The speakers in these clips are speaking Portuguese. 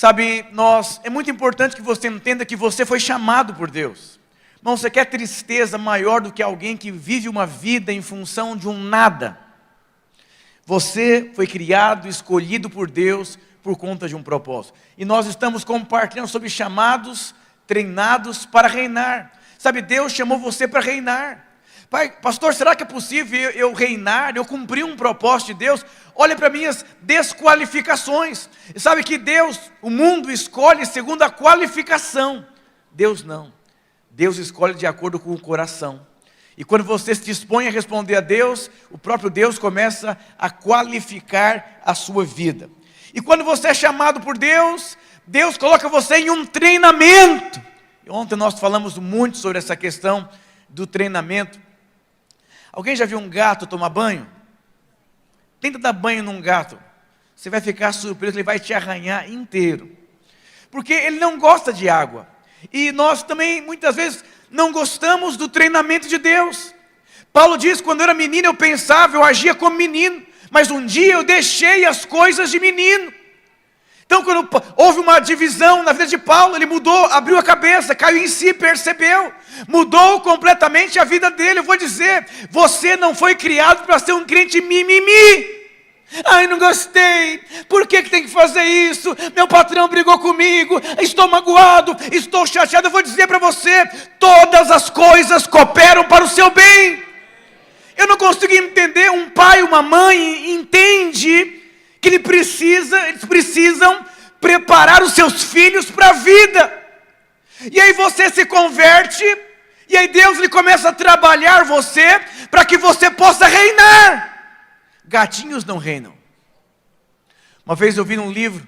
Sabe, é muito importante que você entenda que você foi chamado por Deus. Irmão, você quer tristeza maior do que alguém que vive uma vida em função de um nada? Você foi criado, escolhido por Deus por conta de um propósito. E nós estamos compartilhando sobre chamados, treinados para reinar. Sabe, Deus chamou você para reinar. Pai, pastor, será que é possível eu reinar, eu cumprir um propósito de Deus? Olha para minhas desqualificações. E sabe que Deus, o mundo escolhe segundo a qualificação. Deus não. Deus escolhe de acordo com o coração. E quando você se dispõe a responder a Deus, o próprio Deus começa a qualificar a sua vida. E quando você é chamado por Deus, Deus coloca você em um treinamento. E ontem nós falamos muito sobre essa questão do treinamento. Alguém já viu um gato tomar banho? Tenta dar banho num gato. Você vai ficar surpreso, ele vai te arranhar inteiro. Porque ele não gosta de água. E nós também, muitas vezes, não gostamos do treinamento de Deus. Paulo diz, quando eu era menino eu pensava, eu agia como menino. Mas um dia eu deixei as coisas de menino. Então quando houve uma divisão na vida de Paulo, ele mudou, abriu a cabeça, caiu em si, percebeu. Mudou completamente a vida dele. Eu vou dizer, você não foi criado para ser um crente mimimi. Ai, não gostei, por que tem que fazer isso? Meu patrão brigou comigo, estou magoado, estou chateado. Eu vou dizer para você, todas as coisas cooperam para o seu bem. Eu não consigo entender, um pai, uma mãe entende que eles precisam preparar os seus filhos para a vida. E aí você se converte, e aí Deus ele começa a trabalhar você, para que você possa reinar. Gatinhos não reinam. Uma vez eu vi num livro,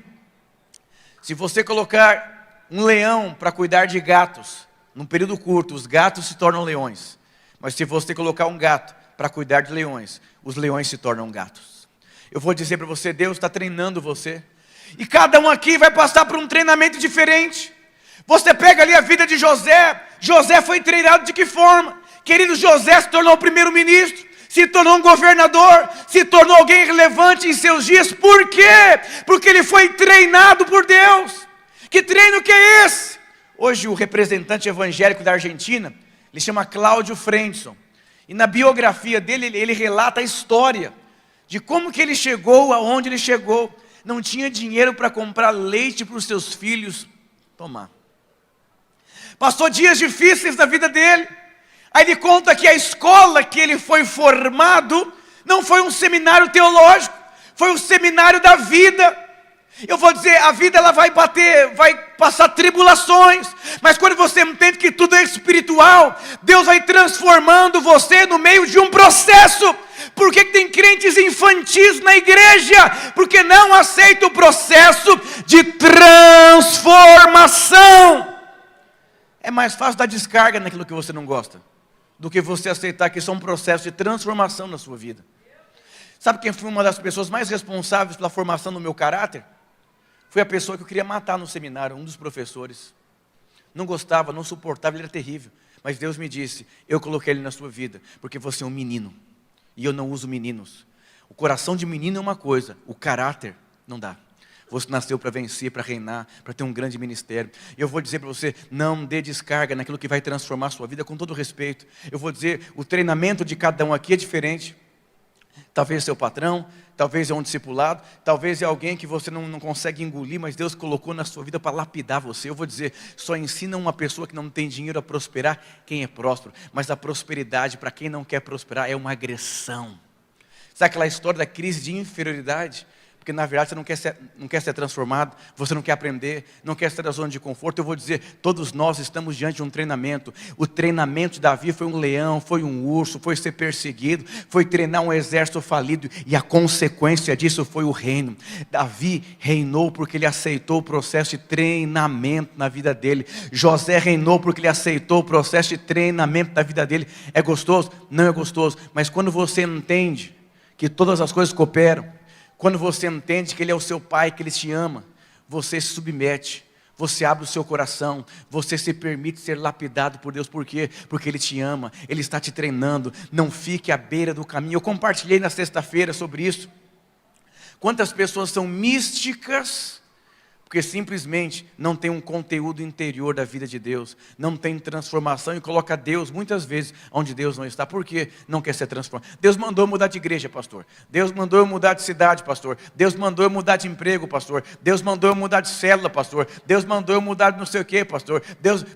se você colocar um leão para cuidar de gatos, num período curto, os gatos se tornam leões. Mas se você colocar um gato para cuidar de leões, os leões se tornam gatos. Eu vou dizer para você, Deus está treinando você. E cada um aqui vai passar por um treinamento diferente. Você pega ali a vida de José. José foi treinado de que forma? Querido, José se tornou o primeiro-ministro, se tornou um governador, se tornou alguém relevante em seus dias. Por quê? Porque ele foi treinado por Deus. Que treino que é esse? Hoje o representante evangélico da Argentina, ele chama Cláudio Frendson. E na biografia dele, ele relata a história de como que ele chegou aonde ele chegou. Não tinha dinheiro para comprar leite para os seus filhos tomar. Passou dias difíceis na vida dele. Aí ele conta que a escola que ele foi formado não foi um seminário teológico, foi um seminário da vida. Eu vou dizer, a vida ela vai passar tribulações, mas quando você entende que tudo é espiritual, Deus vai transformando você no meio de um processo. Por que tem crentes infantis na igreja? Porque não aceita o processo de transformação. É mais fácil dar descarga naquilo que você não gosta, do que você aceitar que isso é um processo de transformação na sua vida. Sabe quem foi uma das pessoas mais responsáveis pela formação do meu caráter? Foi a pessoa que eu queria matar no seminário, um dos professores. Não gostava, não suportava, ele era terrível. Mas Deus me disse, eu coloquei ele na sua vida, porque você é um menino. E eu não uso meninos. O coração de menino é uma coisa, o caráter não dá. Você nasceu para vencer, para reinar, para ter um grande ministério. E eu vou dizer para você, não dê descarga naquilo que vai transformar a sua vida, com todo respeito. Eu vou dizer, o treinamento de cada um aqui é diferente. Talvez seu patrão, talvez é um discipulado, talvez é alguém que você não consegue engolir, mas Deus colocou na sua vida para lapidar você. Eu vou dizer, só ensina uma pessoa que não tem dinheiro a prosperar quem é próspero, mas a prosperidade para quem não quer prosperar é uma agressão. Sabe aquela história da crise de inferioridade? Porque na verdade você não quer ser transformado, você não quer aprender, não quer sair da zona de conforto. Eu vou dizer, todos nós estamos diante de um treinamento. O treinamento de Davi foi um leão, foi um urso, foi ser perseguido, foi treinar um exército falido, e a consequência disso foi o reino. Davi reinou porque ele aceitou o processo de treinamento na vida dele. José reinou porque ele aceitou o processo de treinamento da vida dele. É gostoso? Não é gostoso, mas quando você entende que todas as coisas cooperam, quando você entende que Ele é o seu Pai, que Ele te ama, você se submete, você abre o seu coração, você se permite ser lapidado por Deus. Por quê? Porque Ele te ama, Ele está te treinando. Não fique à beira do caminho. Eu compartilhei na sexta-feira sobre isso. Quantas pessoas são místicas Porque simplesmente não tem um conteúdo interior da vida de Deus, não tem transformação e coloca Deus muitas vezes onde Deus não está. Por quê? Não quer ser transformado. Deus mandou eu mudar de igreja, pastor. Deus mandou eu mudar de cidade, pastor. Deus mandou eu mudar de emprego, pastor. Deus mandou eu mudar de célula, pastor. Deus mandou eu mudar de não sei o quê, pastor.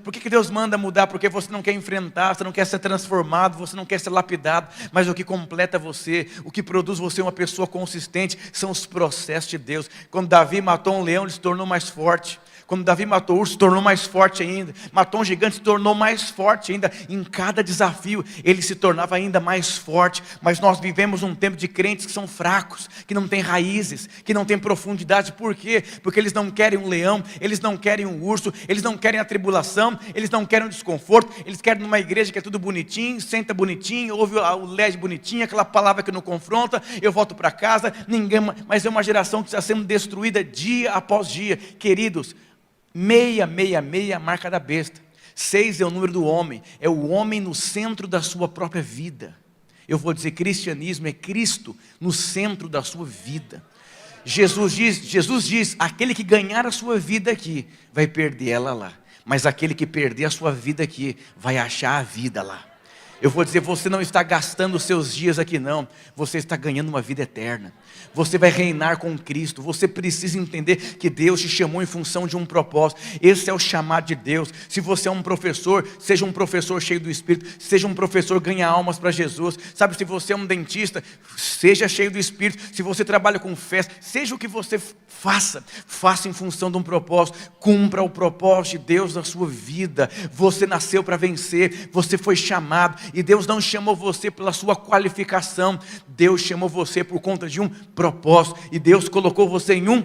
Por que Deus manda mudar? Porque você não quer enfrentar, você não quer ser transformado, você não quer ser lapidado. Mas o que completa você, o que produz você uma pessoa consistente, são os processos de Deus. Quando Davi matou um leão, ele se tornou mais forte. Quando Davi matou o urso, se tornou mais forte ainda. Matou um gigante, se tornou mais forte ainda. Em cada desafio, ele se tornava ainda mais forte. Mas nós vivemos um tempo de crentes que são fracos, que não têm raízes, que não têm profundidade. Por quê? Porque eles não querem um leão, eles não querem um urso, eles não querem a tribulação, eles não querem o desconforto, eles querem numa igreja que é tudo bonitinho, senta bonitinho, ouve o LED bonitinho, aquela palavra que não confronta, eu volto para casa, ninguém. Mas é uma geração que está sendo destruída dia após dia. Queridos, 666 é a marca da besta. 6 é o número do homem. É o homem no centro da sua própria vida. Eu vou dizer, cristianismo é Cristo no centro da sua vida. Jesus diz, aquele que ganhar a sua vida aqui, vai perder ela lá. Mas aquele que perder a sua vida aqui, vai achar a vida lá. Eu vou dizer, você não está gastando os seus dias aqui não, você está ganhando uma vida eterna. Você vai reinar com Cristo. Você precisa entender que Deus te chamou em função de um propósito. Esse é o chamado de Deus. Se você é um professor, seja um professor cheio do Espírito. Seja um professor, ganha almas para Jesus. Sabe, se você é um dentista, seja cheio do Espírito. Se você trabalha com fé, seja o que você faça em função de um propósito. Cumpra o propósito de Deus na sua vida. Você nasceu para vencer, você foi chamado. E Deus não chamou você pela sua qualificação. Deus chamou você por conta de um propósito. E Deus colocou você em um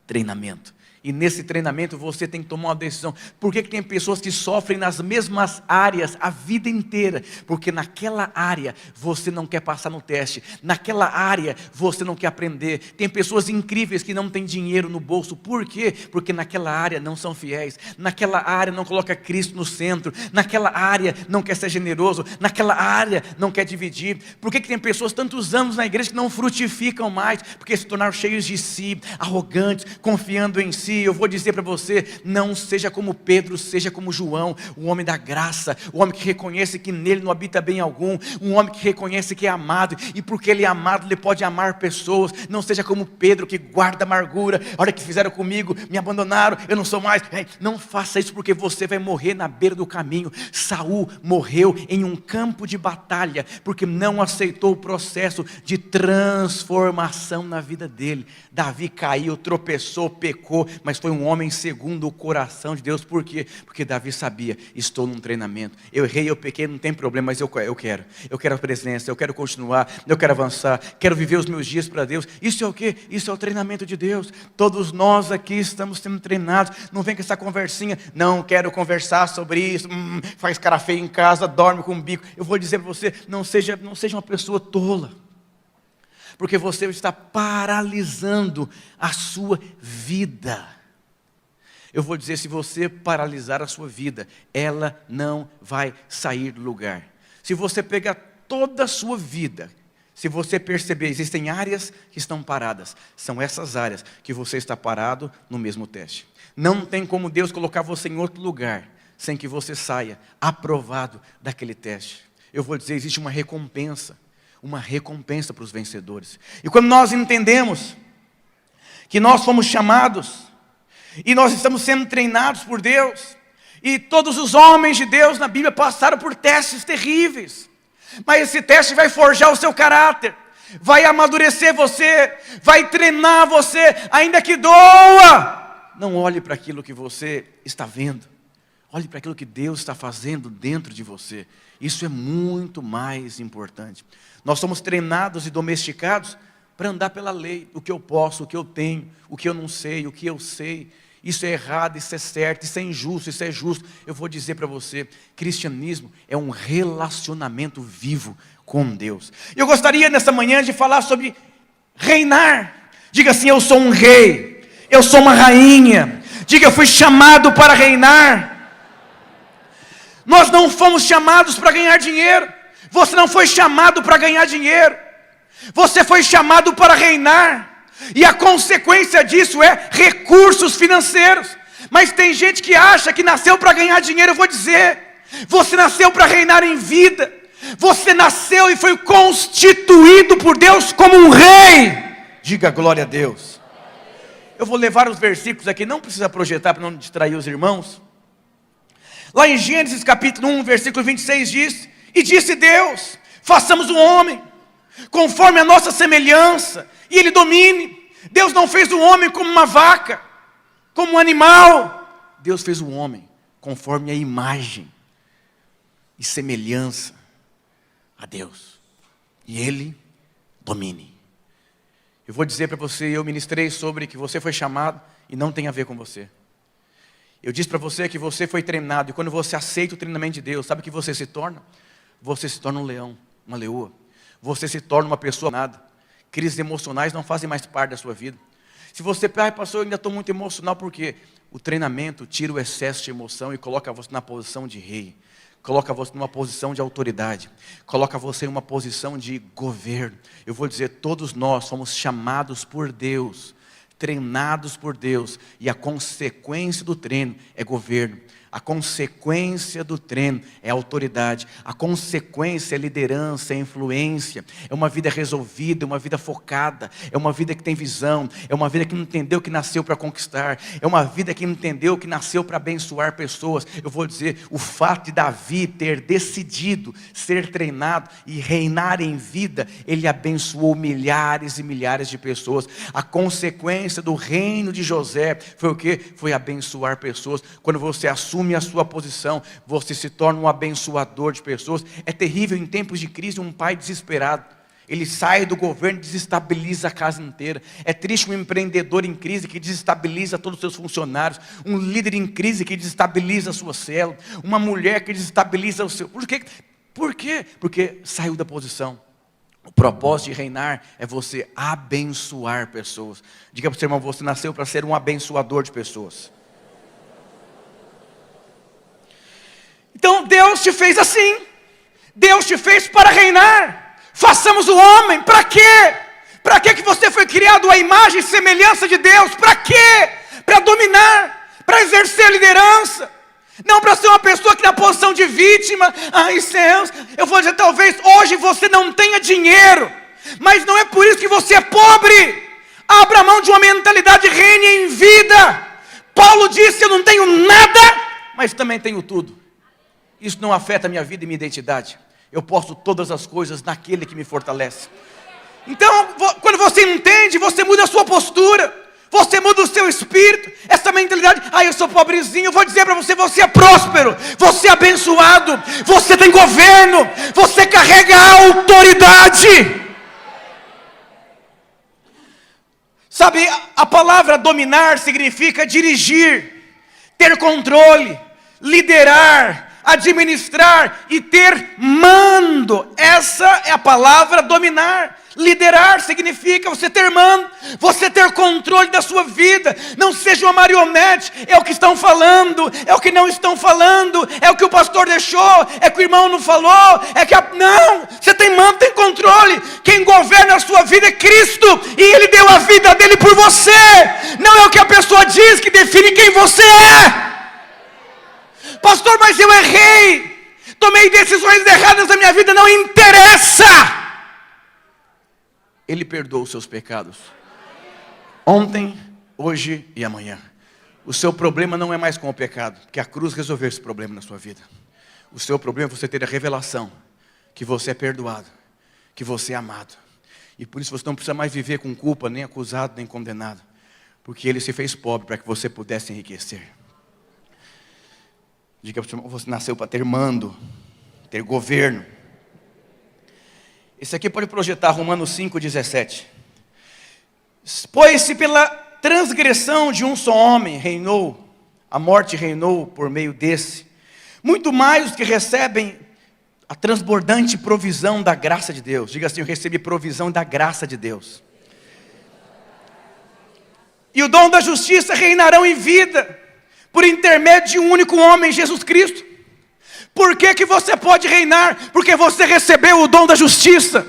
treinamento. E nesse treinamento você tem que tomar uma decisão. Por que tem pessoas que sofrem nas mesmas áreas a vida inteira? Porque naquela área você não quer passar no teste. Naquela área você não quer aprender. Tem pessoas incríveis que não têm dinheiro no bolso. Por quê? Porque naquela área não são fiéis. Naquela área não coloca Cristo no centro. Naquela área não quer ser generoso. Naquela área não quer dividir. Por que tem pessoas tantos anos na igreja que não frutificam mais? Porque se tornaram cheios de si, arrogantes, confiando em si. Eu vou dizer para você, não seja como Pedro, seja como João, o homem da graça, o homem que reconhece que nele não habita bem algum, um homem que reconhece que é amado, e porque ele é amado, ele pode amar pessoas. Não seja como Pedro, que guarda amargura. A hora que fizeram comigo, me abandonaram, eu não sou mais. Não faça isso, porque você vai morrer na beira do caminho. Saul morreu em um campo de batalha, porque não aceitou o processo de transformação na vida dele. Davi caiu, tropeçou, pecou, mas foi um homem segundo o coração de Deus. Por quê? Porque Davi sabia, estou num treinamento. Eu errei, eu pequei, não tem problema, mas eu quero a presença, eu quero continuar, eu quero avançar, quero viver os meus dias para Deus. Isso é o quê? Isso é o treinamento de Deus. Todos nós aqui estamos sendo treinados. Não vem com essa conversinha, não quero conversar sobre isso, faz cara feia em casa, dorme com o bico. Eu vou dizer para você, não seja uma pessoa tola, porque você está paralisando a sua vida. Eu vou dizer, se você paralisar a sua vida, ela não vai sair do lugar. Se você pegar toda a sua vida, se você perceber, existem áreas que estão paradas. São essas áreas que você está parado no mesmo teste. Não tem como Deus colocar você em outro lugar, sem que você saia aprovado daquele teste. Eu vou dizer, existe uma recompensa para os vencedores. E quando nós entendemos que nós fomos chamados, e nós estamos sendo treinados por Deus, e todos os homens de Deus na Bíblia passaram por testes terríveis, mas esse teste vai forjar o seu caráter, vai amadurecer você, vai treinar você, ainda que doa. Não olhe para aquilo que você está vendo, olhe para aquilo que Deus está fazendo dentro de você. Isso é muito mais importante. Nós somos treinados e domesticados para andar pela lei, o que eu posso, o que eu tenho, o que eu não sei, o que eu sei. Isso é errado, isso é certo, isso é injusto, isso é justo. Eu vou dizer para você, cristianismo é um relacionamento vivo com Deus. Eu gostaria nessa manhã de falar sobre reinar. Diga assim, eu sou um rei, eu sou uma rainha. Diga, eu fui chamado para reinar. Nós não fomos chamados para ganhar dinheiro. Você não foi chamado para ganhar dinheiro. Você foi chamado para reinar. E a consequência disso é recursos financeiros. Mas tem gente que acha que nasceu para ganhar dinheiro. Eu vou dizer, você nasceu para reinar em vida. Você nasceu e foi constituído por Deus como um rei. Diga glória a Deus. Eu vou levar os versículos aqui, não precisa projetar para não distrair os irmãos. Lá em Gênesis capítulo 1, versículo 26 diz: e disse Deus, façamos o homem conforme a nossa semelhança, e ele domine. Deus não fez o homem como uma vaca, como um animal. Deus fez o homem conforme a imagem e semelhança a Deus, e ele domine. Eu vou dizer para você, eu ministrei sobre que você foi chamado e não tem a ver com você. Eu disse para você que você foi treinado, e quando você aceita o treinamento de Deus, sabe o que você se torna? Você se torna um leão, uma leoa. Você se torna uma pessoa nada. Crises emocionais não fazem mais parte da sua vida. Se você, pastor, eu ainda estou muito emocional, porque o treinamento tira o excesso de emoção e coloca você na posição de rei. Coloca você numa posição de autoridade. Coloca você em uma posição de governo. Eu vou dizer, todos nós somos chamados por Deus, treinados por Deus, e a consequência do treino é governo. A consequência do treino é autoridade. A consequência é liderança, é influência. É uma vida resolvida, é uma vida focada. É uma vida que tem visão. É uma vida que não entendeu que nasceu para conquistar. É uma vida que não entendeu que nasceu para abençoar pessoas. Eu vou dizer, o fato de Davi ter decidido ser treinado e reinar em vida, ele abençoou milhares e milhares de pessoas. A consequência do reino de José foi o quê? Foi abençoar pessoas. Quando você assume a sua posição, você se torna um abençoador de pessoas. É terrível em tempos de crise um pai desesperado. Ele sai do governo e desestabiliza a casa inteira. É triste um empreendedor em crise que desestabiliza todos os seus funcionários. Um líder em crise que desestabiliza a sua célula. Uma mulher que desestabiliza o seu... Por quê? Por quê? Porque saiu da posição. O propósito de reinar é você abençoar pessoas. Diga para o seu irmão, você nasceu para ser um abençoador de pessoas. Então Deus te fez assim. Deus te fez para reinar. Façamos o homem. Para quê? Para quê que você foi criado à imagem e semelhança de Deus? Para quê? Para dominar, para exercer liderança. Não para ser uma pessoa que na posição de vítima. Ai céus, eu vou dizer, talvez hoje você não tenha dinheiro, mas não é por isso que você é pobre. Abra mão de uma mentalidade, reine em vida. Paulo disse, eu não tenho nada, mas também tenho tudo. Isso não afeta a minha vida e minha identidade. Eu posso todas as coisas naquele que me fortalece. Então, quando você entende, você muda a sua postura. Você muda o seu espírito. Essa mentalidade, eu sou pobrezinho. Eu vou dizer para você, você é próspero. Você é abençoado. Você tem governo. Você carrega a autoridade. Sabe, a palavra dominar significa dirigir, ter controle, liderar, administrar e ter mando. Essa é a palavra dominar. Liderar significa você ter mando, você ter controle da sua vida. Não seja uma marionete. É o que estão falando, é o que não estão falando, é o que o pastor deixou, é que o irmão não falou, não, você tem mando, tem controle. Quem governa a sua vida é Cristo, e Ele deu a vida dele por você. Não é o que a pessoa diz que define quem você é. Pastor, mas eu errei, tomei decisões erradas na minha vida. Não interessa. Ele perdoa os seus pecados, ontem, hoje e amanhã. O seu problema não é mais com o pecado, porque a cruz resolveu esse problema na sua vida. O seu problema é você ter a revelação que você é perdoado, que você é amado. E por isso você não precisa mais viver com culpa, nem acusado, nem condenado, porque Ele se fez pobre para que você pudesse enriquecer. Diga para o seu irmão, você nasceu para ter mando, ter governo. Esse aqui pode projetar Romanos 5,17. Pois se pela transgressão de um só homem reinou, a morte reinou por meio desse, muito mais os que recebem a transbordante provisão da graça de Deus. Diga assim, eu recebi provisão da graça de Deus. E o dom da justiça reinarão em vida, por intermédio de um único homem, Jesus Cristo. Por que que você pode reinar? Porque você recebeu o dom da justiça.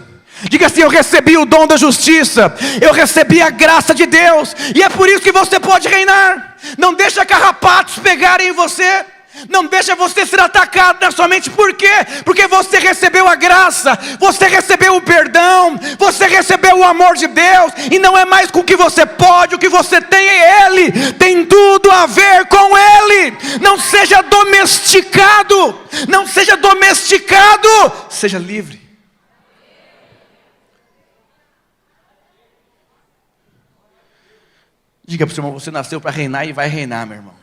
Diga assim: eu recebi o dom da justiça, eu recebi a graça de Deus, e é por isso que você pode reinar. Não deixa carrapatos pegarem em você, não deixa você ser atacado na sua mente. Por quê? Porque você recebeu a graça, você recebeu o perdão, você recebeu o amor de Deus, e não é mais com o que você pode, o que você tem é Ele, tem tudo a ver com Ele. Não seja domesticado, não seja domesticado, seja livre. Diga para o seu irmão: você nasceu para reinar e vai reinar, meu irmão.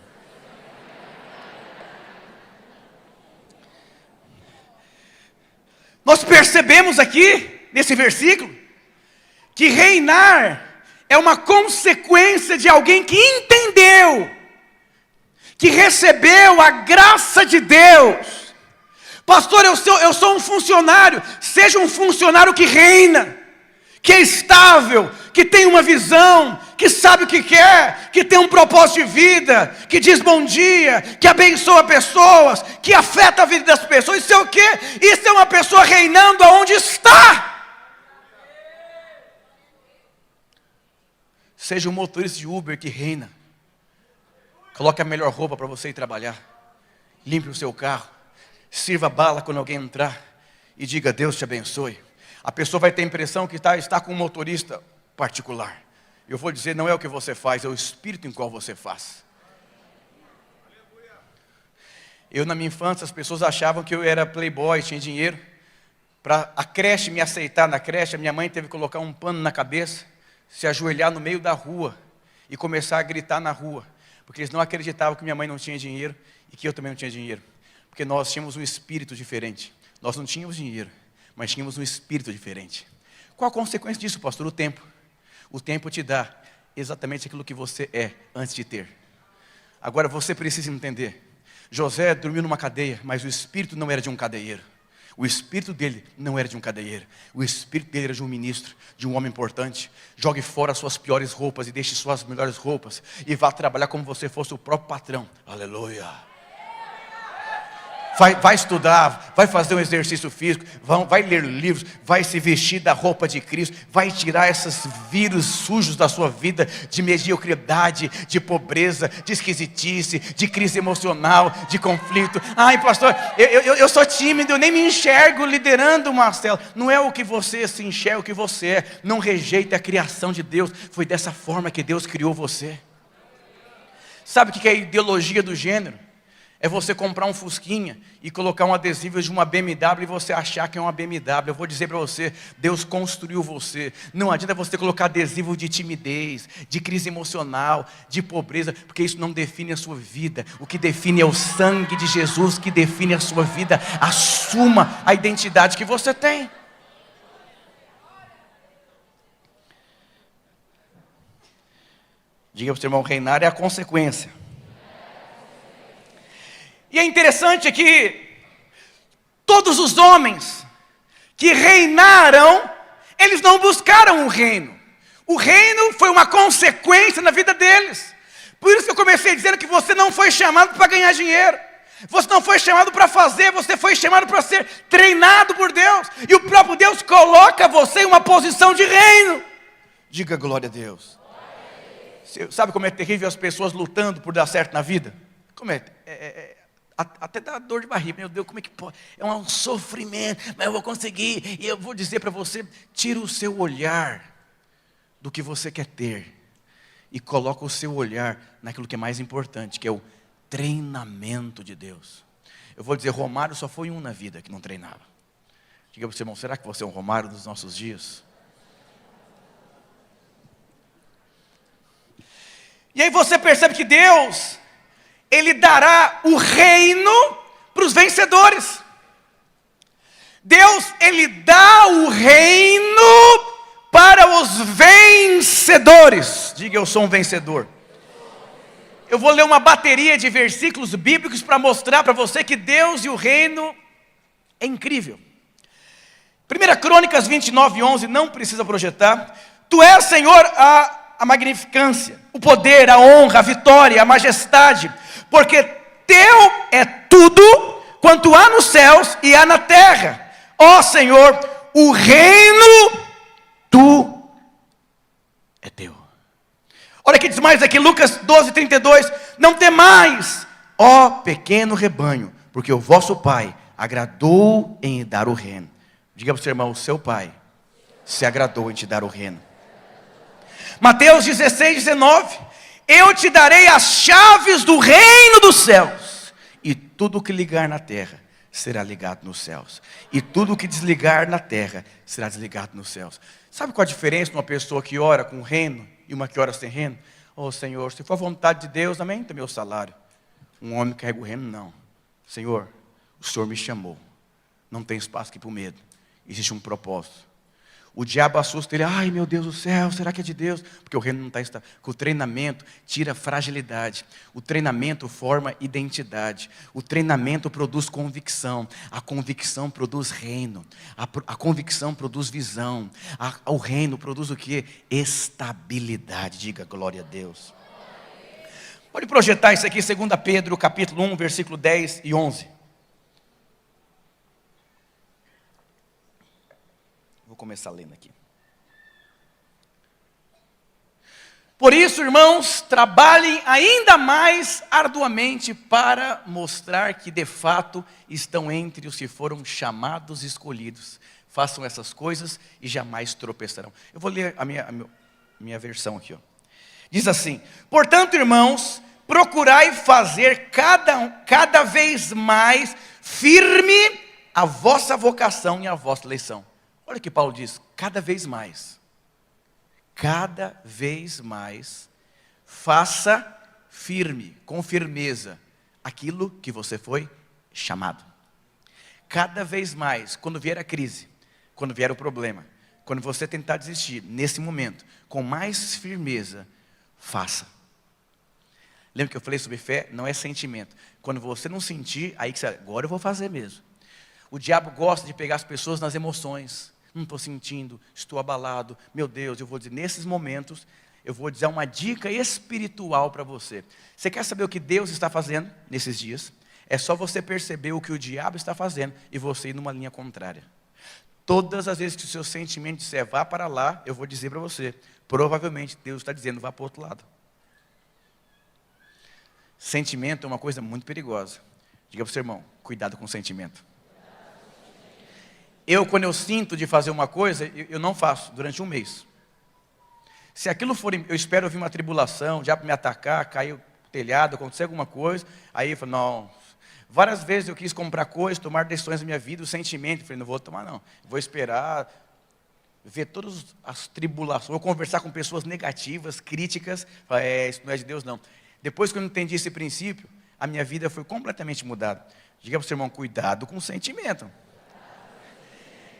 Nós percebemos aqui, nesse versículo, que reinar é uma consequência de alguém que entendeu, que recebeu a graça de Deus. Pastor, eu sou um funcionário. Seja um funcionário que reina, que é estável, que tem uma visão, que sabe o que quer, que tem um propósito de vida, que diz bom dia, que abençoa pessoas, que afeta a vida das pessoas. Isso é o quê? Isso é uma pessoa reinando aonde está. Seja um motorista de Uber que reina. Coloque a melhor roupa para você ir trabalhar. Limpe o seu carro. Sirva bala quando alguém entrar e diga: Deus te abençoe. A pessoa vai ter a impressão que está com um motorista particular. Eu vou dizer: não é o que você faz, é o espírito em qual você faz. Eu, na minha infância, as pessoas achavam que eu era playboy, tinha dinheiro. Para a creche me aceitar na creche, a minha mãe teve que colocar um pano na cabeça, se ajoelhar no meio da rua e começar a gritar na rua, porque eles não acreditavam que minha mãe não tinha dinheiro e que eu também não tinha dinheiro, porque nós tínhamos um espírito diferente. Nós não tínhamos dinheiro, mas tínhamos um espírito diferente. Qual a consequência disso, pastor? O tempo. O tempo te dá exatamente aquilo que você é antes de ter. Agora você precisa entender: José dormiu numa cadeia, mas o espírito não era de um cadeieiro. O espírito dele não era de um cadeieiro. O espírito dele era de um ministro, de um homem importante. Jogue fora as suas piores roupas e deixe suas melhores roupas, e vá trabalhar como se fosse o próprio patrão. Aleluia. Vai estudar, vai fazer um exercício físico, vai ler livros, vai se vestir da roupa de Cristo, vai tirar esses vírus sujos da sua vida, de mediocridade, de pobreza, de esquisitice, de crise emocional, de conflito. Ai, pastor, eu sou tímido, eu nem me enxergo liderando uma célula. Não é o que você se enxerga, o que você é. Não rejeite a criação de Deus. Foi dessa forma que Deus criou você. Sabe o que é a ideologia do gênero? É você comprar um Fusquinha e colocar um adesivo de uma BMW e você achar que é uma BMW. Eu vou dizer para você: Deus construiu você. Não adianta você colocar adesivo de timidez, de crise emocional, de pobreza, porque isso não define a sua vida. O que define é o sangue de Jesus, que define a sua vida. Assuma a identidade que você tem. Diga para o seu irmão: reinar é a consequência. E é interessante que todos os homens que reinaram, eles não buscaram o reino. O reino foi uma consequência na vida deles. Por isso que eu comecei dizendo que você não foi chamado para ganhar dinheiro. Você não foi chamado para fazer, você foi chamado para ser treinado por Deus. E o próprio Deus coloca você em uma posição de reino. Diga glória a Deus. Sabe como é terrível as pessoas lutando por dar certo na vida? Como até dá dor de barriga. Meu Deus, como é que pode? É um sofrimento, mas eu vou conseguir. E eu vou dizer para você: tira o seu olhar do que você quer ter e coloca o seu olhar naquilo que é mais importante, que é o treinamento de Deus. Eu vou dizer: Romário só foi um na vida que não treinava. Diga para o seu irmão: será que você é um Romário dos nossos dias? E aí você percebe que Deus, Ele dará o reino para os vencedores. Deus, Ele dá o reino para os vencedores. Diga: eu sou um vencedor. Eu vou ler uma bateria de versículos bíblicos para mostrar para você que Deus e o reino é incrível. 1 Crônicas 29:11, não precisa projetar. Tu és, Senhor, a magnificância, o poder, a honra, a vitória, a majestade, porque teu é tudo quanto há nos céus e há na terra. Ó Senhor, o reino é teu. Olha que diz mais aqui, Lucas 12:32, não temais, ó pequeno rebanho, porque o vosso Pai agradou em dar o reino. Diga para o seu irmão, o seu Pai se agradou em te dar o reino. Mateus 16:19, eu te darei as chaves do reino dos céus, e tudo que ligar na terra será ligado nos céus, e tudo que desligar na terra será desligado nos céus. Sabe qual a diferença de uma pessoa que ora com reino e uma que ora sem reino? Oh Senhor, se for a vontade de Deus, aumenta meu salário. Um homem que carrega o reino, não. Senhor, o Senhor me chamou, não tem espaço aqui para o medo, existe um propósito. O diabo assusta ele, ai meu Deus do céu, será que é de Deus? Porque o reino não está estável. Porque o treinamento tira fragilidade. O treinamento forma identidade. O treinamento produz convicção. A convicção produz reino. A convicção produz visão. O reino produz o quê? Estabilidade. Diga glória a Deus. Pode projetar isso aqui, 2 Pedro, capítulo 1, versículo 10 e 11. Vou começar lendo aqui. Por isso, irmãos, trabalhem ainda mais arduamente para mostrar que de fato estão entre os que foram chamados e escolhidos. Façam essas coisas e jamais tropeçarão. Eu vou ler a minha versão aqui. Diz assim, portanto, irmãos, procurai fazer cada vez mais firme a vossa vocação e a vossa eleição. Olha o que Paulo diz, cada vez mais, faça firme, com firmeza, aquilo que você foi chamado. Cada vez mais, quando vier a crise, quando vier o problema, quando você tentar desistir, nesse momento, com mais firmeza, faça. Lembra que eu falei sobre fé? Não é sentimento. Quando você não sentir, aí que você, agora eu vou fazer mesmo. O diabo gosta de pegar as pessoas nas emoções. Não estou sentindo, estou abalado. Meu Deus, eu vou dizer, nesses momentos, eu vou dizer uma dica espiritual para você. Você quer saber o que Deus está fazendo nesses dias? É só você perceber o que o diabo está fazendo e você ir numa linha contrária. Todas as vezes que o seu sentimento disser, vá para lá, eu vou dizer para você, provavelmente Deus está dizendo, vá para o outro lado. Sentimento é uma coisa muito perigosa. Diga para o seu irmão, cuidado com o sentimento. Quando eu sinto de fazer uma coisa, eu não faço durante um mês. Se aquilo for, eu espero ouvir uma tribulação, já para me atacar, cair o telhado, acontecer alguma coisa, aí eu falo, não. Várias vezes eu quis comprar coisas, tomar decisões na minha vida, o sentimento, eu falei, não vou tomar não. Vou esperar, ver todas as tribulações, vou conversar com pessoas negativas, críticas, isso não é de Deus não. Depois que eu entendi esse princípio, a minha vida foi completamente mudada. Diga para o seu irmão, cuidado com o sentimento.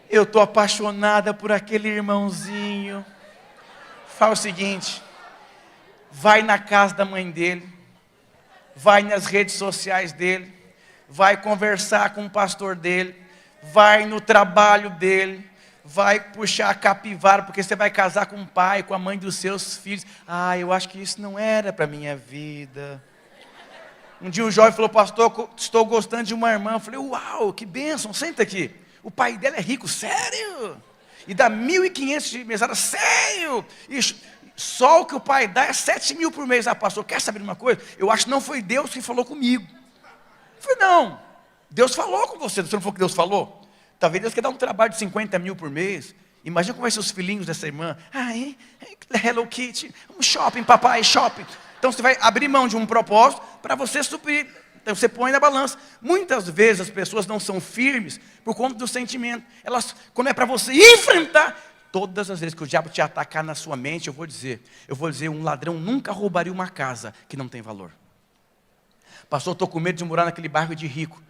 Eu estou apaixonada por aquele irmãozinho. Fala o seguinte, vai na casa da mãe dele, vai nas redes sociais dele, vai conversar com o pastor dele, vai no trabalho dele, vai puxar a capivara, porque você vai casar com o pai, com a mãe dos seus filhos. Eu acho que isso não era para a minha vida. Um dia o jovem falou, pastor, estou gostando de uma irmã. Eu falei, uau, que bênção, senta aqui. O pai dela é rico, sério? E dá 1.500 de mesada, sério? E só o que o pai dá é 7.000 por mês. Pastor, quer saber de uma coisa? Eu acho que não foi Deus que falou comigo. Eu falei, não, Deus falou com você. Você não falou que Deus falou? Talvez Deus quer dar um trabalho de 50.000 por mês. Imagina como vai ser os filhinhos dessa irmã. Hello Kitty, um shopping, papai, shopping. Então você vai abrir mão de um propósito para você suprir. Então você põe na balança. Muitas vezes as pessoas não são firmes por conta do sentimento. Quando é para você enfrentar, todas as vezes que o diabo te atacar na sua mente, eu vou dizer, um ladrão nunca roubaria uma casa que não tem valor. Pastor, eu estou com medo de morar naquele bairro de rico.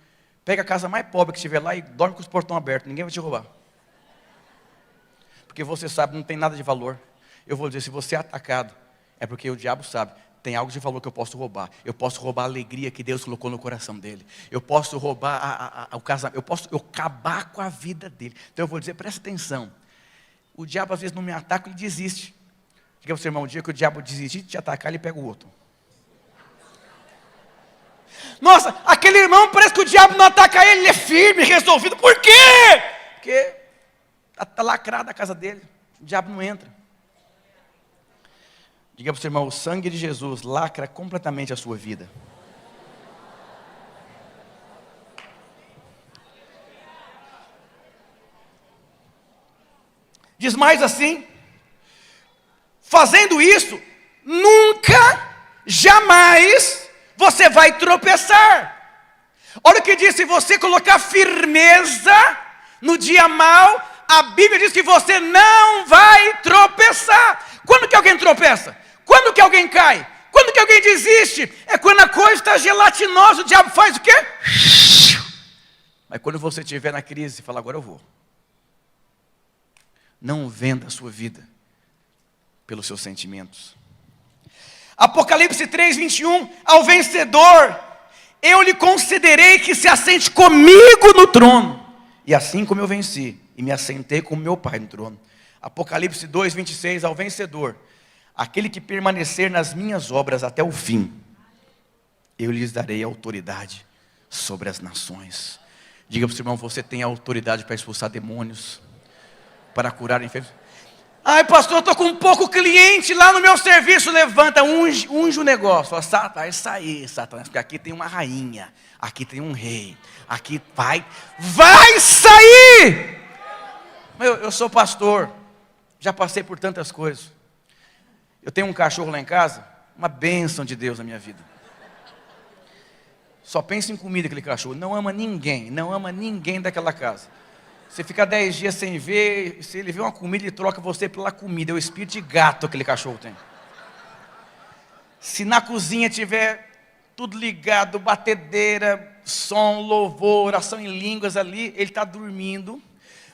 Pega a casa mais pobre que estiver lá e dorme com os portões abertos, ninguém vai te roubar. Porque você sabe, não tem nada de valor. Eu vou dizer, se você é atacado, é porque o diabo sabe. Tem algo de valor que eu posso roubar. Eu posso roubar a alegria que Deus colocou no coração dele. Eu posso roubar o casamento. Eu posso acabar com a vida dele. Então eu vou dizer, presta atenção. O diabo às vezes não me ataca, ele desiste. Diga para o seu irmão, o dia que o diabo desistir de te atacar, ele pega o outro. Nossa, aquele irmão parece que o diabo não ataca ele é firme, resolvido. Por quê? Porque Está lacrada a casa dele. O diabo não entra. Diga para o seu irmão, o sangue de Jesus lacra completamente a sua vida. Diz mais assim: fazendo isso, nunca, jamais você vai tropeçar. Olha o que diz: se você colocar firmeza no dia mau, a Bíblia diz que você não vai tropeçar. Quando que alguém tropeça? Quando que alguém cai? Quando que alguém desiste? É quando a coisa está gelatinosa. O diabo faz o quê? Mas quando você estiver na crise, fala, agora eu vou. Não venda a sua vida pelos seus sentimentos. Apocalipse 3:21, ao vencedor, eu lhe concederei que se assente comigo no trono. E assim como eu venci, e me assentei com meu Pai no trono. Apocalipse 2:26, ao vencedor, aquele que permanecer nas minhas obras até o fim, eu lhes darei autoridade sobre as nações. Diga para o seu irmão, você tem autoridade para expulsar demônios, para curar enfermos. Ai, pastor, eu estou com pouco cliente lá no meu serviço. Levanta, unge o negócio. Fala, Satanás, isso aí, Satanás, porque aqui tem uma rainha, aqui tem um rei, aqui vai sair. Eu sou pastor, já passei por tantas coisas. Eu tenho um cachorro lá em casa, uma bênção de Deus na minha vida. Só pensa em comida aquele cachorro, não ama ninguém daquela casa. Você fica 10 dias sem ver, se ele vê uma comida, ele troca você pela comida. É o espírito de gato que aquele cachorro tem. Se na cozinha tiver tudo ligado, batedeira, som, louvor, oração em línguas ali, ele está dormindo.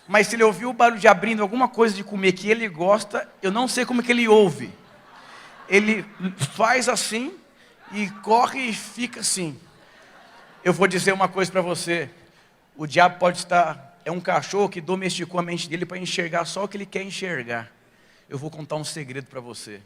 Mas se ele ouvir o barulho de abrindo alguma coisa de comer que ele gosta, eu não sei como é que ele ouve. Ele faz assim e corre e fica assim. Eu vou dizer uma coisa para você. O diabo pode estar... É um cachorro que domesticou a mente dele para enxergar só o que ele quer enxergar. Eu vou contar um segredo para você.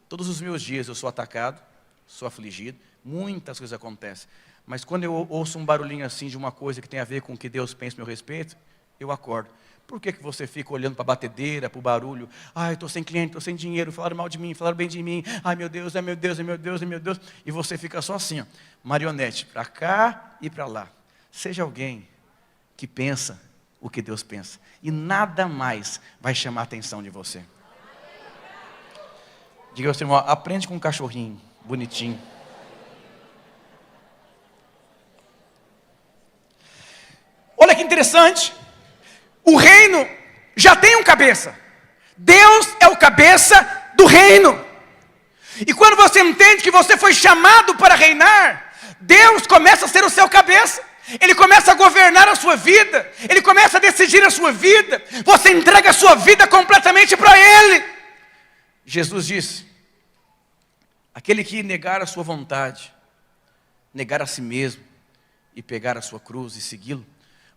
Todos os meus dias eu sou atacado, sou afligido, muitas coisas acontecem. Mas quando eu ouço um barulhinho assim de uma coisa que tem a ver com o que Deus pensa a meu respeito, eu acordo. Por que você fica olhando para a batedeira, para o barulho? Ai, estou sem cliente, estou sem dinheiro, falaram mal de mim, falaram bem de mim. Ai, meu Deus, é meu Deus, é meu Deus, é meu Deus. E você fica só assim, ó, marionete, para cá e para lá. Seja alguém que pensa o que Deus pensa. E nada mais vai chamar a atenção de você. Diga ao seu irmão, aprende com um cachorrinho, bonitinho. Olha que interessante. O reino já tem um cabeça. Deus é o cabeça do reino. E quando você entende que você foi chamado para reinar, Deus começa a ser o seu cabeça. Ele começa a governar a sua vida. Ele começa a decidir a sua vida. Você entrega a sua vida completamente para Ele. Jesus disse, aquele que negar a sua vontade, negar a si mesmo e pegar a sua cruz e segui-lo.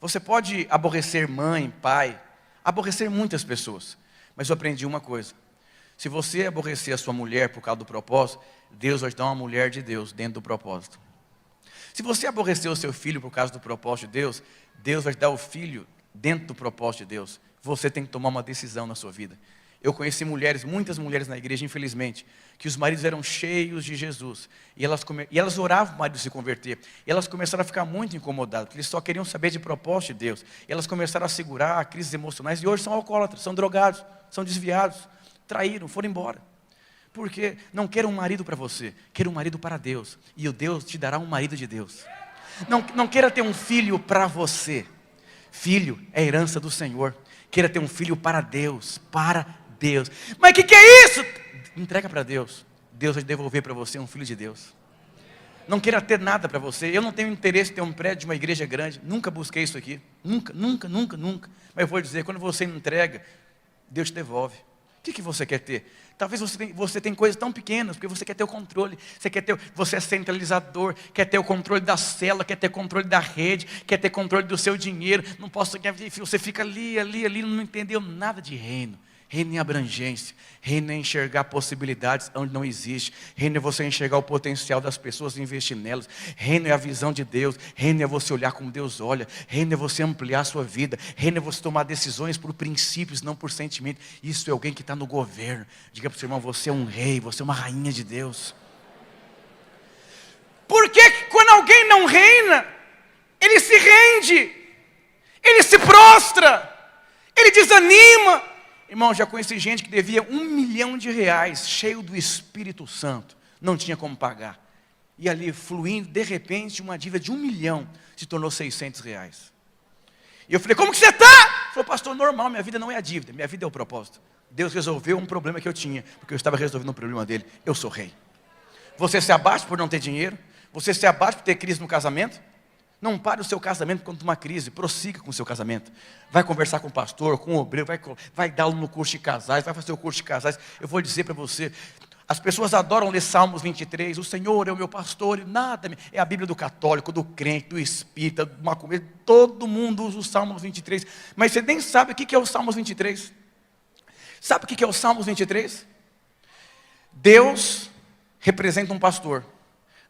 Você pode aborrecer mãe, pai, aborrecer muitas pessoas. Mas eu aprendi uma coisa. Se você aborrecer a sua mulher por causa do propósito, Deus vai te dar uma mulher de Deus dentro do propósito. Se você aborrecer o seu filho por causa do propósito de Deus, Deus vai te dar o filho dentro do propósito de Deus. Você tem que tomar uma decisão na sua vida. Eu conheci mulheres, muitas mulheres na igreja, infelizmente, que os maridos eram cheios de Jesus. E elas oravam para o marido se converter. E elas começaram a ficar muito incomodadas, porque eles só queriam saber de propósito de Deus. E elas começaram a segurar crises emocionais. E hoje são alcoólatras, são drogados, são desviados, traíram, foram embora. Porque não queira um marido para você, queira um marido para Deus. E o Deus te dará um marido de Deus. Não queira ter um filho para você. Filho é herança do Senhor. Queira ter um filho para Deus, para Deus. Mas o que é isso? Entrega para Deus. Deus vai devolver para você um filho de Deus. Não queira ter nada para você. Eu não tenho interesse em ter um prédio de uma igreja grande. Nunca busquei isso aqui. Nunca. Mas eu vou dizer, quando você entrega, Deus te devolve. O que você quer ter? Talvez você tenha coisas tão pequenas, porque você quer ter o controle, você é centralizador, quer ter o controle da célula, quer ter controle da rede, quer ter controle do seu dinheiro, você fica ali, não entendeu nada de reino. Reino em abrangência. Reino é enxergar possibilidades onde não existe. Reino é você enxergar o potencial das pessoas e investir nelas. Reino é a visão de Deus. Reino é você olhar como Deus olha. Reino é você ampliar a sua vida. Reino é você tomar decisões por princípios, não por sentimento. Isso é alguém que está no governo. Diga para o seu irmão, você é um rei, você é uma rainha de Deus. Por que quando alguém não reina, ele se rende, ele se prostra, ele desanima? Irmão, já conheci gente que devia R$1 milhão, cheio do Espírito Santo, não tinha como pagar. E ali fluindo, de repente, uma dívida de R$1 milhão se tornou R$600. E eu falei, como que você está? Ele falou, pastor, normal, minha vida não é a dívida, minha vida é o propósito. Deus resolveu um problema que eu tinha, porque eu estava resolvendo um problema dele. Eu sou rei. Você se abate por não ter dinheiro? Você se abate por ter crise no casamento? Não pare o seu casamento quando uma crise, prossiga com o seu casamento. Vai conversar com o pastor, com o obreiro, vai dar aula no curso de casais, vai fazer o curso de casais. Eu vou dizer para você, as pessoas adoram ler Salmos 23, o Senhor é o meu pastor, e nada, é a Bíblia do católico, do crente, do espírita, do macumbeiro, todo mundo usa o Salmos 23, mas você nem sabe o que é o Salmos 23. Sabe o que é o Salmos 23? Deus representa um pastor,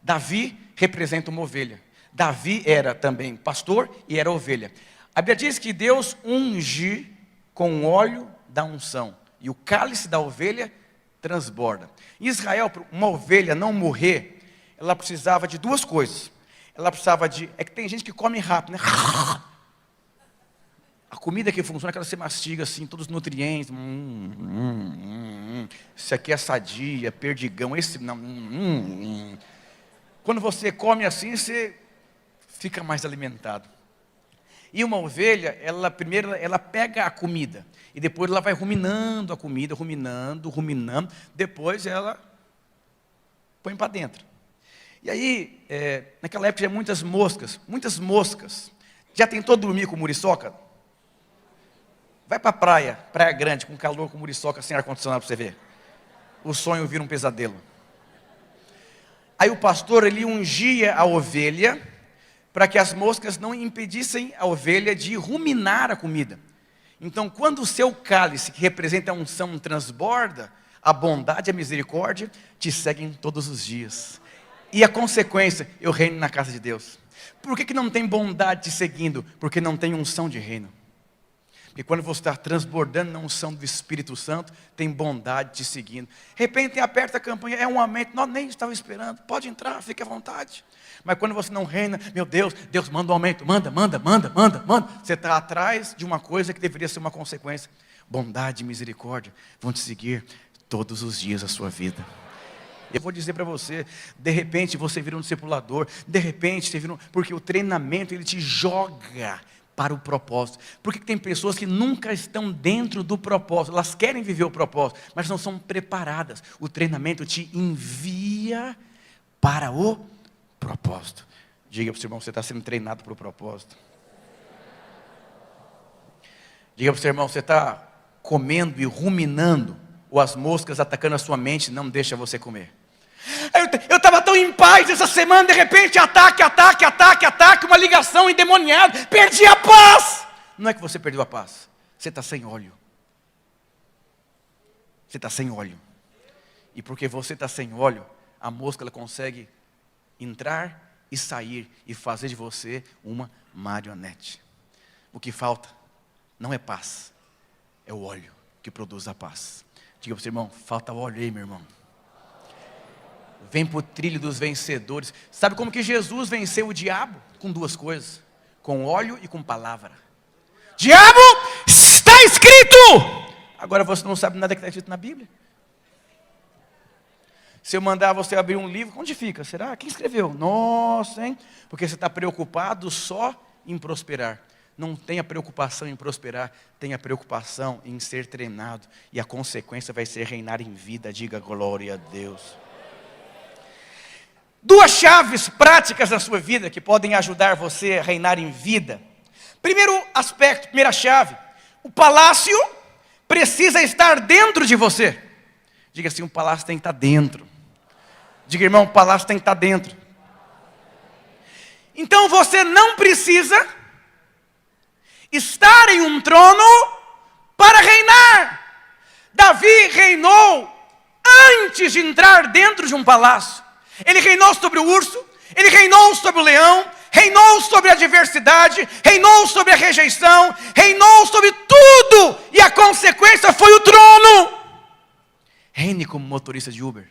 Davi representa uma ovelha. Davi era também pastor e era ovelha. A Bíblia diz que Deus unge com o óleo da unção, e o cálice da ovelha transborda. Em Israel, para uma ovelha não morrer, ela precisava de duas coisas. Ela precisava de... É que tem gente que come rápido, né? A comida que funciona é que ela se mastiga assim, todos os nutrientes. Isso aqui é sadia, perdigão, esse não. Quando você come assim, você fica mais alimentado. E uma ovelha, primeiro ela pega a comida, e depois ela vai ruminando a comida, ruminando, depois ela põe para dentro. E aí, naquela época tinha muitas moscas. Já tentou dormir com muriçoca? Vai para a praia grande, com calor, com muriçoca, sem ar-condicionado para você ver. O sonho vira um pesadelo. Aí o pastor, ele ungia a ovelha, para que as moscas não impedissem a ovelha de ruminar a comida. Então, quando o seu cálice, que representa a unção, transborda, a bondade e a misericórdia te seguem todos os dias. E a consequência, eu reino na casa de Deus. Por que não tem bondade te seguindo? Porque não tem unção de reino. Porque quando você está transbordando na unção do Espírito Santo, tem bondade te seguindo. De repente, aperta a campanha, é um aumento, nós nem estava esperando, pode entrar, fique à vontade. Mas quando você não reina, meu Deus manda um aumento, manda. Você está atrás de uma coisa que deveria ser uma consequência. Bondade e misericórdia vão te seguir todos os dias da sua vida. Eu vou dizer para você, de repente você vira um discipulador, de repente você vira porque o treinamento ele te joga para o propósito. Por que tem pessoas que nunca estão dentro do propósito? Elas querem viver o propósito, mas não são preparadas. O treinamento te envia para o propósito. Diga para o seu irmão, você está sendo treinado para o propósito. Diga para o seu irmão, você está comendo e ruminando, ou as moscas atacando a sua mente, não deixa você comer. Eu estava tão em paz essa semana, de repente ataque, uma ligação endemoniada, perdi a paz. Não é que você perdeu a paz, você está sem óleo. Você está sem óleo. E porque você está sem óleo, a mosca ela consegue entrar e sair e fazer de você uma marionete. O que falta não é paz, é o óleo que produz a paz. Diga para o seu irmão, falta óleo aí, meu irmão. Vem para o trilho dos vencedores. Sabe como que Jesus venceu o diabo? Com duas coisas, com óleo e com palavra. Diabo, está escrito! Agora você não sabe nada que está escrito na Bíblia. Se eu mandar você abrir um livro, onde fica? Será? Quem escreveu? Nossa, hein? Porque você está preocupado só em prosperar. Não tenha preocupação em prosperar, tenha preocupação em ser treinado. E a consequência vai ser reinar em vida. Diga glória a Deus. Duas chaves práticas na sua vida que podem ajudar você a reinar em vida. Primeiro aspecto, primeira chave. O palácio precisa estar dentro de você. Diga assim, o palácio tem que estar dentro. Diga, irmão, o palácio tem que estar dentro. Então você não precisa estar em um trono para reinar. Davi reinou antes de entrar dentro de um palácio. Ele reinou sobre o urso, ele reinou sobre o leão, reinou sobre a adversidade, reinou sobre a rejeição, reinou sobre tudo, e a consequência foi o trono. Reine como motorista de Uber.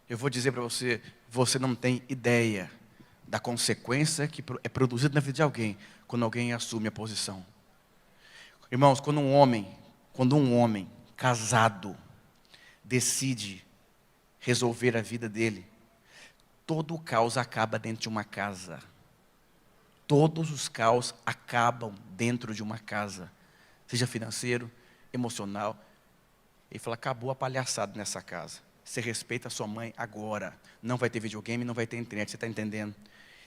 Eu vou dizer para você, você não tem ideia da consequência que é produzida na vida de alguém, quando alguém assume a posição. Irmãos, quando um homem casado decide resolver a vida dele, todo o caos acaba dentro de uma casa. Todos os caos acabam dentro de uma casa. Seja financeiro, emocional. Ele fala, acabou a palhaçada nessa casa. Você respeita a sua mãe agora. Não vai ter videogame, não vai ter internet, você está entendendo?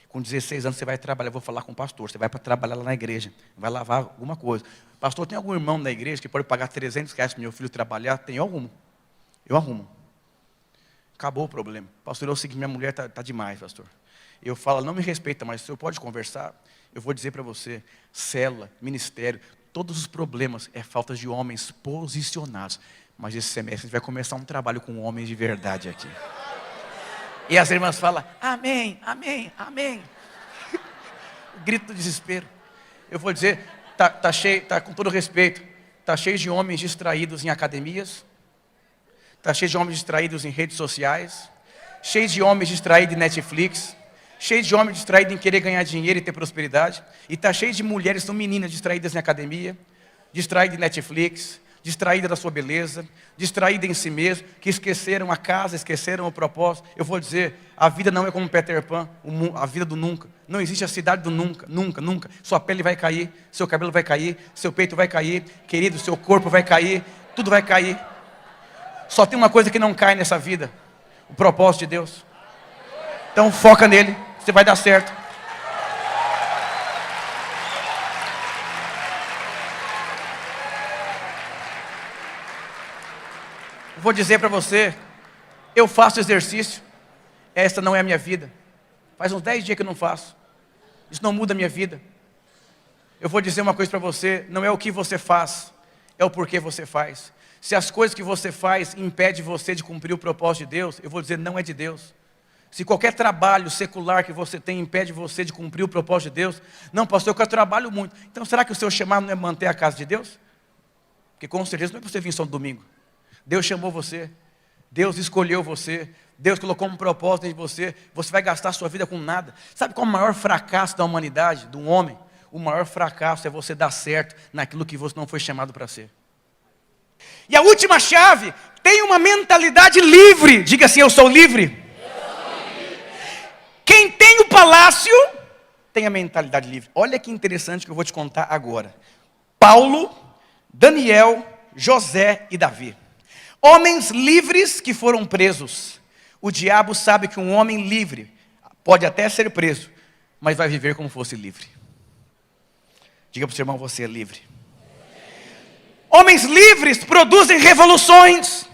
Com 16 anos você vai trabalhar, eu vou falar com o pastor, você vai para trabalhar lá na igreja, vai lavar alguma coisa. Pastor, tem algum irmão na igreja que pode pagar R$300 para meu filho trabalhar? Tem algum? Eu arrumo. Acabou o problema. Pastor, é o seguinte, minha mulher está demais, pastor. Eu falo, não me respeita, mas o senhor pode conversar? Eu vou dizer para você, célula, ministério, todos os problemas é falta de homens posicionados. Mas esse semestre a gente vai começar um trabalho com homens de verdade aqui. E as irmãs falam, amém, amém, amém. Grito do desespero. Eu vou dizer, tá cheio, com todo respeito, tá cheio de homens distraídos em academias, tá cheio de homens distraídos em redes sociais, cheio de homens distraídos em Netflix, cheio de homens distraídos em querer ganhar dinheiro e ter prosperidade, e tá cheio de mulheres, são meninas distraídas em academia, distraídas em Netflix, distraída da sua beleza, distraída em si mesmo, que esqueceram a casa, esqueceram o propósito. Eu vou dizer, a vida não é como Peter Pan, a vida do nunca. Não existe a cidade do nunca, nunca, nunca. Sua pele vai cair, seu cabelo vai cair, seu peito vai cair, querido, seu corpo vai cair, tudo vai cair. Só tem uma coisa que não cai nessa vida, o propósito de Deus. Então foca nele, você vai dar certo. Vou dizer para você, eu faço exercício, esta não é a minha vida. Faz uns 10 dias que eu não faço. Isso não muda a minha vida. Eu vou dizer uma coisa para você, não é o que você faz, é o porquê você faz. Se as coisas que você faz impedem você de cumprir o propósito de Deus, eu vou dizer, não é de Deus. Se qualquer trabalho secular que você tem impede você de cumprir o propósito de Deus, não, pastor, eu trabalho muito. Então será que o seu chamado não é manter a casa de Deus? Porque com certeza não é para você vir só no domingo. Deus chamou você, Deus escolheu você, Deus colocou um propósito em você, você vai gastar a sua vida com nada. Sabe qual é o maior fracasso da humanidade, do homem? O maior fracasso é você dar certo naquilo que você não foi chamado para ser. E a última chave, tem uma mentalidade livre, diga assim, eu sou livre. Quem tem o palácio, tem a mentalidade livre. Olha que interessante que eu vou te contar agora. Paulo, Daniel, José e Davi. Homens livres que foram presos. O diabo sabe que um homem livre pode até ser preso, mas vai viver como fosse livre. Diga para o seu irmão, você é livre. Homens livres produzem revoluções,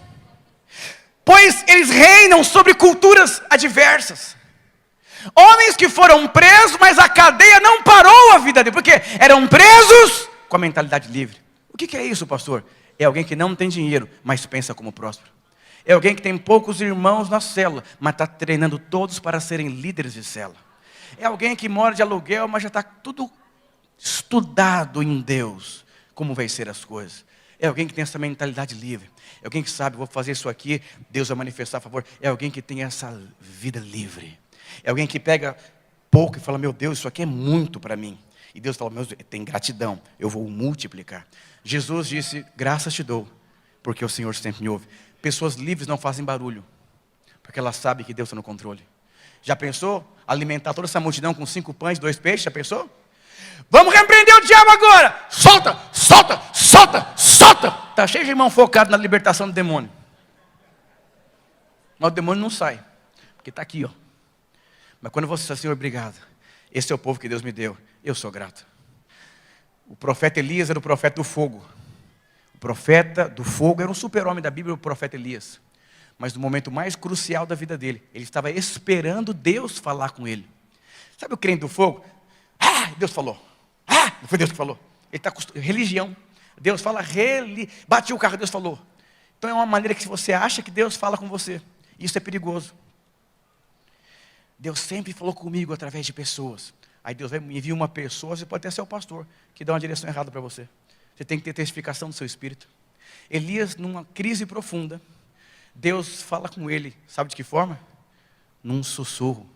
pois eles reinam sobre culturas adversas. Homens que foram presos, mas a cadeia não parou a vida deles, porque eram presos com a mentalidade livre. O que é isso, pastor? É alguém que não tem dinheiro, mas pensa como próspero. É alguém que tem poucos irmãos na célula, mas está treinando todos para serem líderes de célula. É alguém que mora de aluguel, mas já está tudo estudado em Deus, como vai ser as coisas. É alguém que tem essa mentalidade livre. É alguém que sabe, vou fazer isso aqui, Deus vai manifestar a favor. É alguém que tem essa vida livre. É alguém que pega pouco e fala, meu Deus, isso aqui é muito para mim. E Deus fala, meu Deus, tem gratidão, eu vou multiplicar. Jesus disse, graças te dou, porque o Senhor sempre me ouve. Pessoas livres não fazem barulho, porque elas sabem que Deus está no controle. Já pensou? Alimentar toda essa multidão com 5 pães e 2 peixes, já pensou? Vamos repreender o diabo agora! Solta, solta, solta, solta! Está cheio de irmão focado na libertação do demônio. Mas o demônio não sai, porque está aqui, ó. Mas quando você diz, Senhor, obrigado. Esse é o povo que Deus me deu. Eu sou grato. O profeta Elias era o profeta do fogo. O profeta do fogo era um super-homem da Bíblia, o profeta Elias. Mas no momento mais crucial da vida dele, ele estava esperando Deus falar com ele. Sabe o crente do fogo? Ah, Deus falou. Ah, não foi Deus que falou. Ele está com religião. Deus fala, bati o carro, Deus falou. Então é uma maneira que você acha que Deus fala com você. Isso é perigoso. Deus sempre falou comigo através de pessoas. Aí Deus vai enviar uma pessoa, você pode até ser o pastor, que dá uma direção errada para você. Você tem que ter testificação do seu espírito. Elias, numa crise profunda, Deus fala com ele, sabe de que forma? Num sussurro.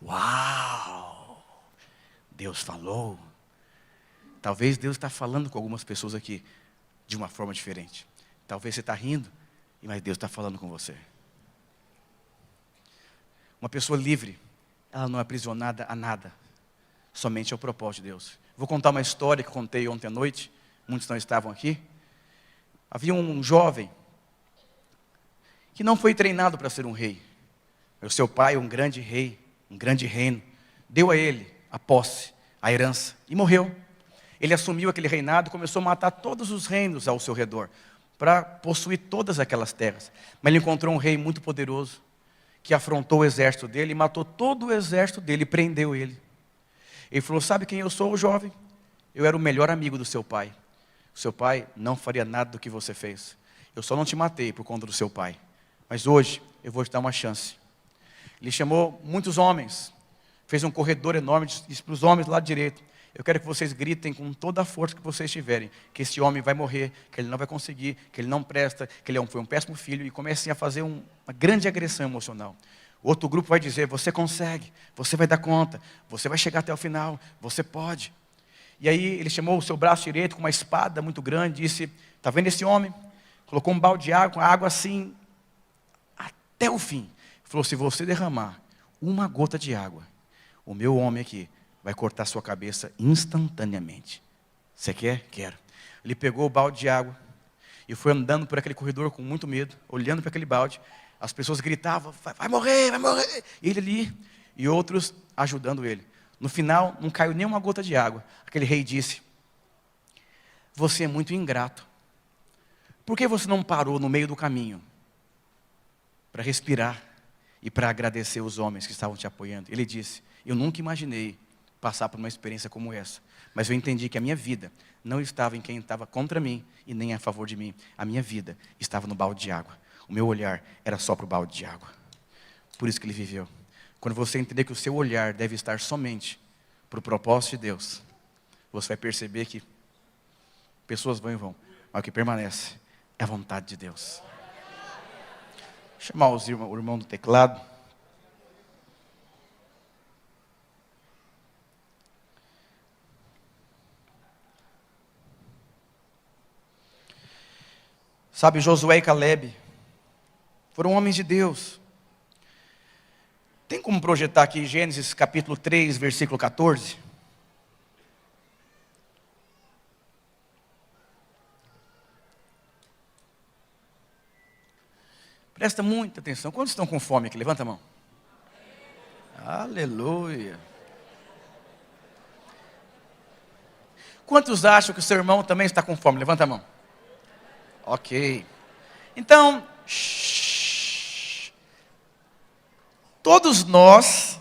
Uau! Deus falou. Talvez Deus está falando com algumas pessoas aqui de uma forma diferente. Talvez você está rindo, mas Deus está falando com você. Uma pessoa livre, ela não é aprisionada a nada, somente ao propósito de Deus. Vou contar uma história que contei ontem à noite, muitos não estavam aqui. Havia um jovem que não foi treinado para ser um rei. O seu pai, um grande rei, um grande reino, deu a ele a posse, a herança, e morreu. Ele assumiu aquele reinado e começou a matar todos os reinos ao seu redor, para possuir todas aquelas terras. Mas ele encontrou um rei muito poderoso, que afrontou o exército dele, e matou todo o exército dele, e prendeu ele. Ele falou, sabe quem eu sou, jovem? Eu era o melhor amigo do seu pai. O seu pai não faria nada do que você fez. Eu só não te matei por conta do seu pai. Mas hoje, eu vou te dar uma chance. Ele chamou muitos homens, fez um corredor enorme, disse para os homens do lado direito, eu quero que vocês gritem com toda a força que vocês tiverem, que esse homem vai morrer, que ele não vai conseguir, que ele não presta, que ele foi um péssimo filho, e comecem a fazer uma grande agressão emocional. O outro grupo vai dizer, você consegue, você vai dar conta, você vai chegar até o final, você pode. E aí ele chamou o seu braço direito com uma espada muito grande, disse, está vendo esse homem? Colocou um balde de água, com a água assim, até o fim. Falou, se você derramar uma gota de água, o meu homem aqui vai cortar sua cabeça instantaneamente. Você quer? Quero. Ele pegou o balde de água e foi andando por aquele corredor com muito medo, olhando para aquele balde. As pessoas gritavam, vai morrer, vai morrer. Ele ali e outros ajudando ele. No final, não caiu nem uma gota de água. Aquele rei disse, você é muito ingrato. Por que você não parou no meio do caminho para respirar e para agradecer os homens que estavam te apoiando? Ele disse, eu nunca imaginei passar por uma experiência como essa, mas eu entendi que a minha vida não estava em quem estava contra mim e nem a favor de mim. A minha vida estava no balde de água. O meu olhar era só para o balde de água. Por isso que ele viveu. Quando você entender que o seu olhar deve estar somente para o propósito de Deus, você vai perceber que pessoas vão e vão, mas o que permanece é a vontade de Deus. Vou chamar o irmão do teclado. Sabe, Josué e Caleb foram homens de Deus. Tem como projetar aqui Gênesis capítulo 3, versículo 14? Presta muita atenção. Quantos estão com fome aqui? Levanta a mão. Aleluia. Quantos acham que o seu irmão também está com fome? Levanta a mão. Ok. Então, todos nós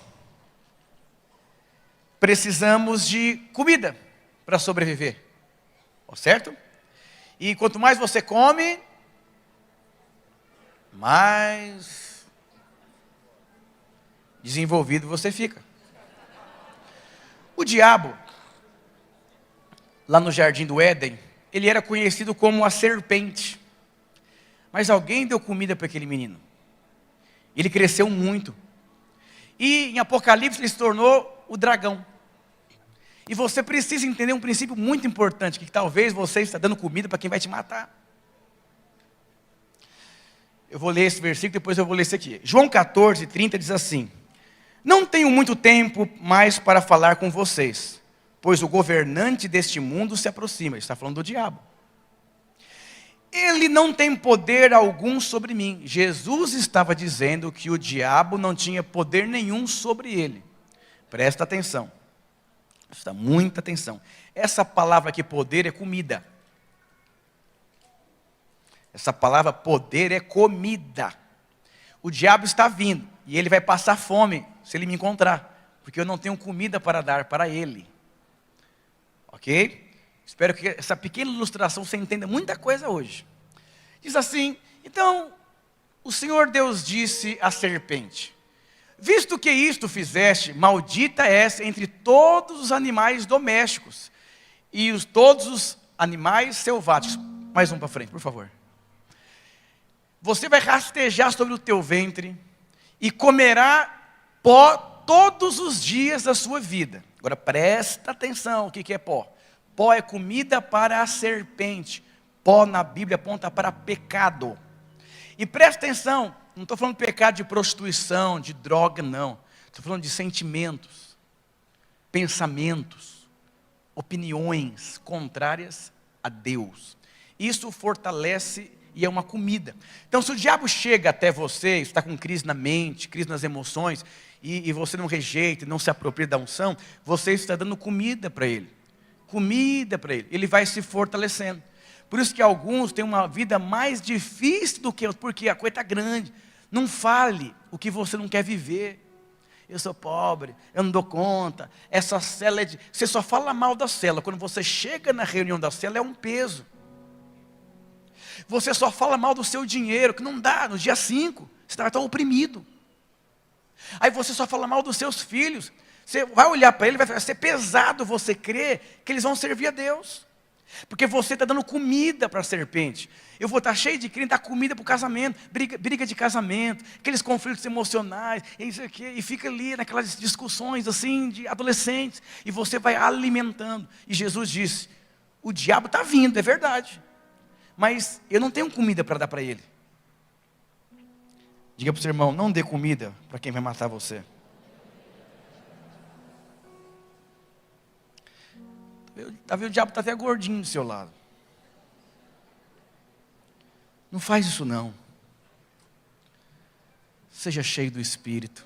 precisamos de comida para sobreviver, certo? E quanto mais você come, mais desenvolvido você fica. O diabo, lá no jardim do Éden, ele era conhecido como a serpente. Mas alguém deu comida para aquele menino. Ele cresceu muito. E em Apocalipse ele se tornou o dragão. E você precisa entender um princípio muito importante, que talvez você está dando comida para quem vai te matar. Eu vou ler esse versículo, depois eu vou ler esse aqui. João 14, 30 diz assim, não tenho muito tempo mais para falar com vocês, pois o governante deste mundo se aproxima. Ele está falando do diabo. Ele não tem poder algum sobre mim. Jesus estava dizendo que o diabo não tinha poder nenhum sobre ele. Presta atenção. Presta muita atenção. Essa palavra aqui, poder, é comida. Essa palavra poder é comida. O diabo está vindo e ele vai passar fome se ele me encontrar, porque eu não tenho comida para dar para ele. Ok? Espero que essa pequena ilustração você entenda muita coisa hoje. Diz assim, então, o Senhor Deus disse à serpente, visto que isto fizeste, maldita és entre todos os animais domésticos e todos os animais selváticos. Mais um para frente, por favor. Você vai rastejar sobre o teu ventre e comerá pó todos os dias da sua vida. Agora presta atenção, o que é pó? Pó é comida para a serpente. Pó na Bíblia aponta para pecado. E presta atenção, não estou falando de pecado de prostituição, de droga, não. Estou falando de sentimentos, pensamentos, opiniões contrárias a Deus. Isso fortalece e é uma comida. Então, se o diabo chega até você, está com crise na mente, crise nas emoções, e você não rejeita, não se apropria da unção, você está dando comida para ele. Comida para ele. Ele vai se fortalecendo. Por isso que alguns têm uma vida mais difícil do que outros, porque a coisa está grande. Não fale o que você não quer viver. Eu sou pobre, eu não dou conta, essa cela é de... Você só fala mal da cela, quando você chega na reunião da cela é um peso. Você só fala mal do seu dinheiro, que não dá, no dia 5, você vai estar oprimido. Aí você só fala mal dos seus filhos, você vai olhar para ele, vai ser pesado você crer que eles vão servir a Deus. Porque você está dando comida para a serpente. Eu vou estar cheio de crente, dar comida para o casamento, briga de casamento, aqueles conflitos emocionais, isso aqui, e fica ali naquelas discussões assim de adolescentes, e você vai alimentando. E Jesus disse, o diabo está vindo, é verdade, mas eu não tenho comida para dar para ele. Diga para o seu irmão, não dê comida para quem vai matar você. Tá vendo? O diabo está até gordinho do seu lado. Não faz isso não. Seja cheio do Espírito.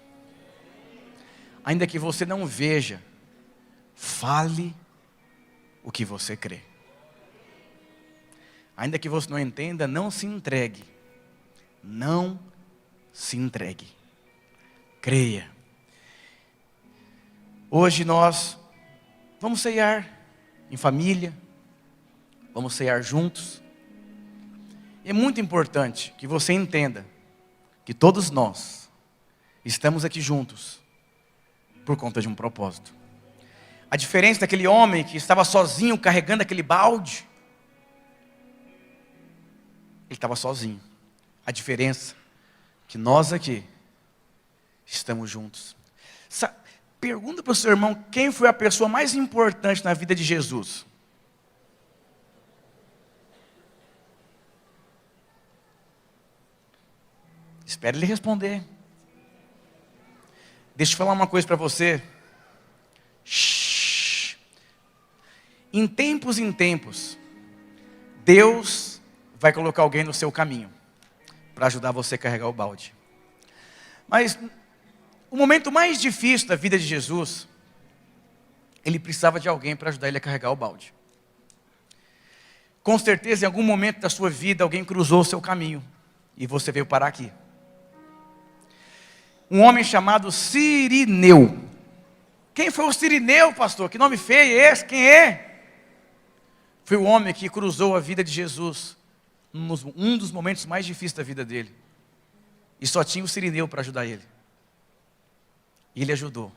Ainda que você não veja, fale o que você crê. Ainda que você não entenda, não se entregue. Não se entregue. Creia. Hoje nós vamos ceiar em família, vamos ceiar juntos. É muito importante que você entenda que todos nós estamos aqui juntos por conta de um propósito. A diferença daquele homem que estava sozinho carregando aquele balde, ele estava sozinho. A diferença é que nós aqui estamos juntos. Pergunta para o seu irmão quem foi a pessoa mais importante na vida de Jesus. Espere ele responder. Deixa eu falar uma coisa para você. Shhh. Em tempos, Deus vai colocar alguém no seu caminho para ajudar você a carregar o balde. Mas o momento mais difícil da vida de Jesus, ele precisava de alguém para ajudar ele a carregar o balde. Com certeza, em algum momento da sua vida, alguém cruzou o seu caminho e você veio parar aqui. Um homem chamado Cirineu. Quem foi o Cirineu, pastor? Que nome feio é esse? Quem é? Foi o homem que cruzou a vida de Jesus, um dos momentos mais difíceis da vida dele. E só tinha o Cirineu para ajudar ele. E ele ajudou.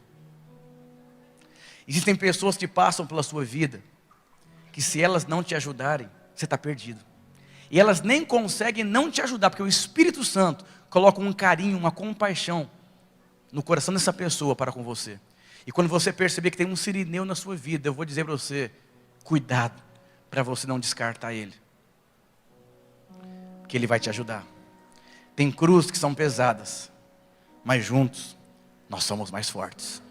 Existem pessoas que passam pela sua vida, que se elas não te ajudarem, você está perdido. E elas nem conseguem não te ajudar, porque o Espírito Santo coloca um carinho, uma compaixão no coração dessa pessoa para com você. E quando você perceber que tem um Cirineu na sua vida, eu vou dizer para você, cuidado, para você não descartar ele. Porque ele vai te ajudar. Tem cruzes que são pesadas, mas juntos nós somos mais fortes.